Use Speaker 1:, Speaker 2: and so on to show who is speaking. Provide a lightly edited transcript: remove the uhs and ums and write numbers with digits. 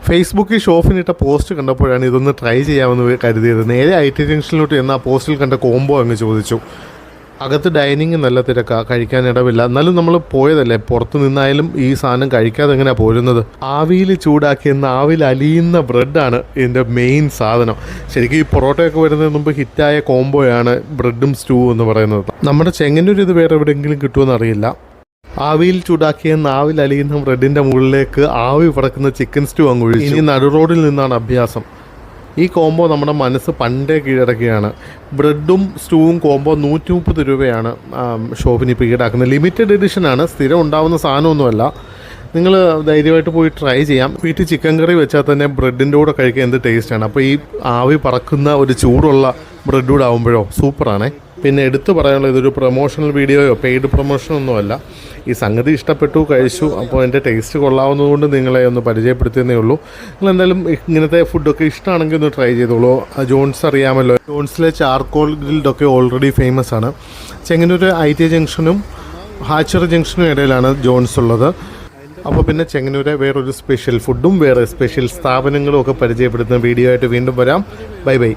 Speaker 1: ഫേസ്ബുക്കിൽ ഷോഫിനിട്ട പോസ്റ്റ് കണ്ടപ്പോഴാണ് ഇതൊന്ന് ട്രൈ ചെയ്യാമെന്ന് കരുതിയത്. നേരെ IT ജംഗ്ഷനിലോട്ട് ചെന്ന് ആ പോസ്റ്റിൽ കണ്ട കോംബോ അങ്ങ് ചോദിച്ചു. അകത്ത് ഡൈനിങ് നല്ല തിരക്കാണ്, കഴിക്കാൻ ഇടവില്ല. എന്നാലും നമ്മൾ പോയതല്ലേ, പുറത്ത് നിന്നായാലും ഈ സാധനം കഴിക്കാതെ എങ്ങനെയാണ് പോരുന്നത്. ആവിയിൽ ചൂടാക്കിയ ആവിയിൽ അലിയുന്ന ബ്രെഡാണ് ഇതിൻ്റെ മെയിൻ സാധനം. ശരിക്കും ഈ പൊറോട്ടയൊക്കെ വരുന്നതിന് മുമ്പ് ഹിറ്റായ കോംബോയാണ് ബ്രെഡും സ്റ്റൂ എന്ന് പറയുന്നത്. നമ്മുടെ ചെങ്ങന്നൂർ ഇത് വേറെ എവിടെയെങ്കിലും കിട്ടുമെന്ന് അറിയില്ല. ആവിയിൽ ചൂടാക്കിയ ആവിൽ അലിയുന്ന ബ്രെഡിൻ്റെ മുകളിലേക്ക് ആവി പറക്കുന്ന ചിക്കൻ സ്റ്റൂ അങ്ങ് ഒഴിച്ചു. ഇനി നടു റോഡിൽ നിന്നാണ് അഭ്യാസം. ഈ കോംബോ നമ്മുടെ മനസ്സ് പണ്ടേ കീഴടക്കുകയാണ്. ബ്രെഡും സ്റ്റൂവും കോംബോ 130 രൂപയാണ് ഷോപ്പിന് ഇപ്പോൾ ഈടാക്കുന്നത്. ലിമിറ്റഡ് എഡിഷനാണ്, സ്ഥിരം ഉണ്ടാവുന്ന സാധനമൊന്നുമല്ല. നിങ്ങൾ ധൈര്യമായിട്ട് പോയി ട്രൈ ചെയ്യാം. വീട്ടിൽ ചിക്കൻ കറി വെച്ചാൽ തന്നെ ബ്രെഡിൻ്റെ കൂടെ കഴിക്കാൻ എന്ത് ടേസ്റ്റാണ്. അപ്പോൾ ഈ ആവി പറക്കുന്ന ഒരു ചൂടുള്ള ബ്രെഡ് കൂടെ ആകുമ്പോഴോ സൂപ്പറാണേ. പിന്നെ എടുത്തു പറയാനുള്ള ഇതൊരു പ്രൊമോഷണൽ വീഡിയോയോ പെയ്ഡ് പ്രൊമോഷനൊന്നുമല്ല. ഈ സംഗതി ഇഷ്ടപ്പെട്ടു, കഴിച്ചു. അപ്പോൾ എൻ്റെ ടേസ്റ്റ് കൊള്ളാവുന്നതുകൊണ്ട് നിങ്ങളെ ഒന്ന് പരിചയപ്പെടുത്തുന്നേ ഉള്ളൂ. നിങ്ങൾ എന്തായാലും ഇങ്ങനത്തെ ഫുഡൊക്കെ ഇഷ്ടമാണെങ്കിൽ ഒന്ന് ട്രൈ ചെയ്തോളൂ. ജോൺസ് അറിയാമല്ലോ, ജോൺസിലെ ചാർക്കോൾ ഗ്രിൽഡൊക്കെ ഓൾറെഡി ഫേമസ് ആണ്. ചെങ്ങന്നൂർ IT ജംഗ്ഷനും ഹാച്ചറി ജംഗ്ഷനും ഇടയിലാണ് ജോൺസ് ഉള്ളത്. അപ്പോൾ പിന്നെ ചെങ്ങന്നൂരെ വേറൊരു സ്പെഷ്യൽ ഫുഡും വേറെ സ്പെഷ്യൽ സ്ഥാപനങ്ങളും ഒക്കെ പരിചയപ്പെടുത്തുന്ന വീഡിയോ ആയിട്ട് വീണ്ടും വരാം. Bye bye.